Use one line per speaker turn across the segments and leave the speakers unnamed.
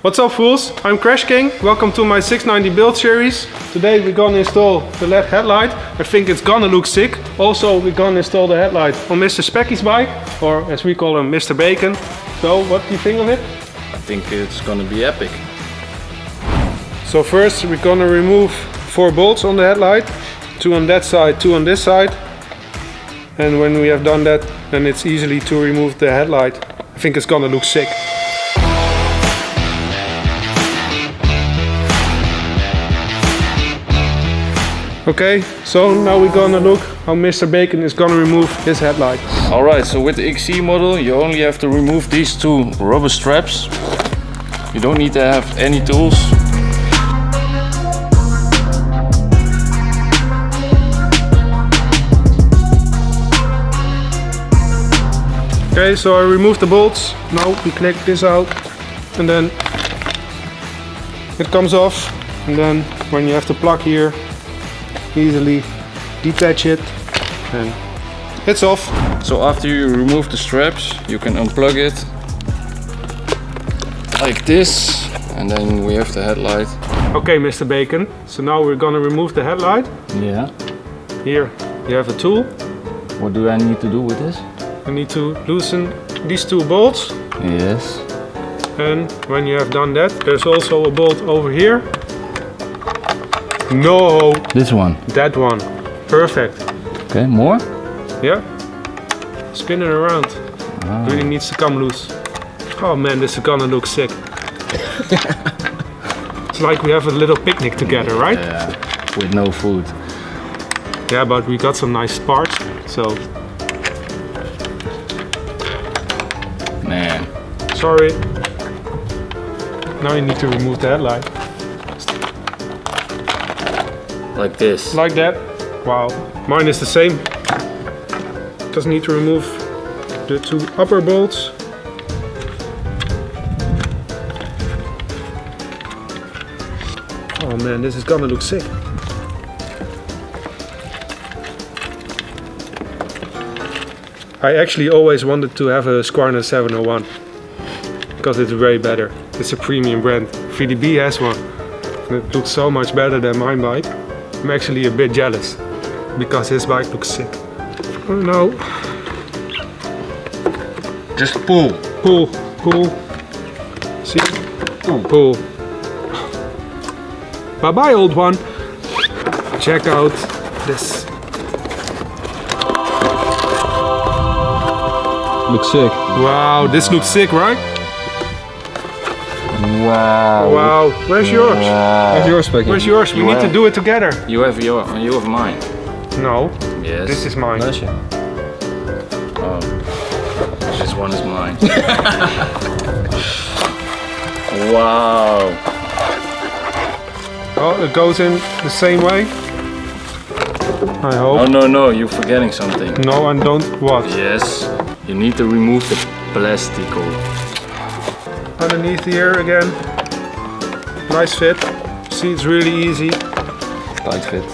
What's up, fools? I'm Crash King. Welcome to my 690 build series. Today we're gonna install the LED headlight. I think it's gonna look sick. Also, we're gonna install the headlight on Mr. Specky's bike, or as we call him, Mr. Bacon. So, what do you think of it?
I think it's gonna be epic.
So first, we're gonna remove 4 bolts on the headlight. 2 on that side, 2 on this side. And when we have done that, then it's easily to remove the headlight. I think it's gonna look sick. Okay, so now we're gonna look how Mr. Bacon is gonna remove his headlight.
Alright, so with the XC model you only have to remove these 2 rubber straps. You don't need to have any tools.
Okay, so I removed the bolts. Now we click this out and then it comes off. And then when you have the plug here, easily detach it and it's off.
So after you remove the straps, you can unplug it like this, and then we have the headlight.
Okay, Mr. Bacon, so now we're gonna remove the headlight.
Yeah.
Here you have a tool.
What do I need to do with this?
You need to loosen these 2 bolts.
Yes.
And when you have done that, there's also a bolt over here. No!
This one.
That one. Perfect.
Okay, more?
Yeah. Spin it around.
Ah.
Really needs to come loose. Oh man, this is gonna look sick. It's like we have a little picnic together, right?
Yeah, with no food.
Yeah, but we got some nice parts, so...
Man.
Sorry. Now you need to remove the headlight.
Like this.
Like that. Wow. Mine is the same. Just need to remove the 2 upper bolts. Oh man, this is gonna look sick. I actually always wanted to have a Squarner 701 because it's way better. It's a premium brand. VDB has one. And it looks so much better than my bike. I'm actually a bit jealous because his bike looks sick. Oh no.
Just pull.
Pull, pull. See? Pull. Bye bye, old one. Check out this.
Looks sick.
Wow, this looks sick, right?
Wow.
Wow. Where's yours?
Wow.
Where's yours, Becky? Where's yours? We need to do it together.
You have mine.
No.
Yes.
This is mine.
Oh. This one is mine. Wow.
Oh, it goes in the same way. I hope.
Oh no, you're forgetting something.
No, I don't. What?
Yes. You need to remove the plastico.
Underneath here again. Nice fit. See, it's really easy.
Tight fit.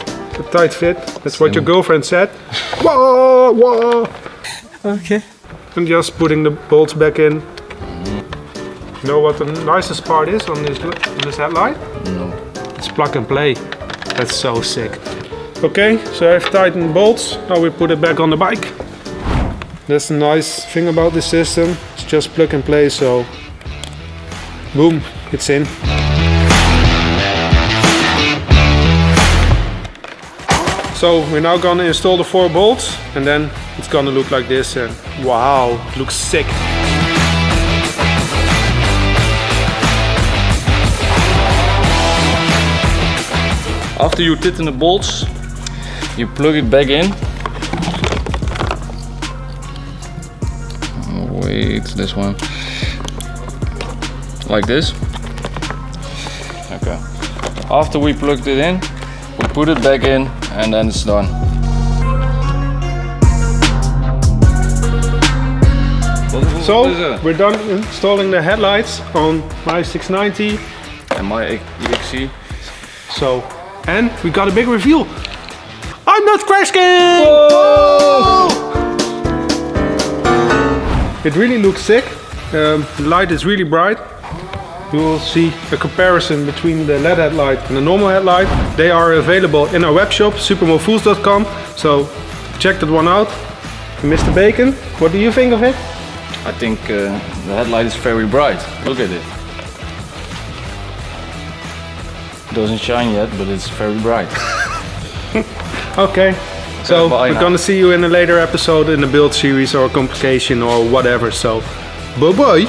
A tight fit. That's what your girlfriend said. Whoa, whoa.
Okay.
And just putting the bolts back in. You know what the nicest part is on this headlight?
No.
It's plug and play. That's so sick. Okay, so I've tightened the bolts. Now we put it back on the bike. That's the nice thing about this system. It's just plug and play, so boom, it's in. So we're now gonna install the 4 bolts and then it's gonna look like this, and wow, it looks sick.
After you tighten the bolts, you plug it back in. Oh, wait, this one. Like this. Okay. After we plugged it in, we put it back in and then it's done.
So we're done installing the headlights on my 690
and my EXC.
So, and we got a big reveal. I'm not Crash King! Whoa! It really looks sick. The light is really bright. you will see a comparison between the LED headlight and the normal headlight. They are available in our web shop, supermofools.com, so check that one out. Mr. Bacon, what do you think of it?
I think the headlight is very bright. Look at it. Doesn't shine yet, but it's very bright.
Okay, so
bye
we're
now.
gonna see you in a later episode in the build series or complication or whatever, so bye bye.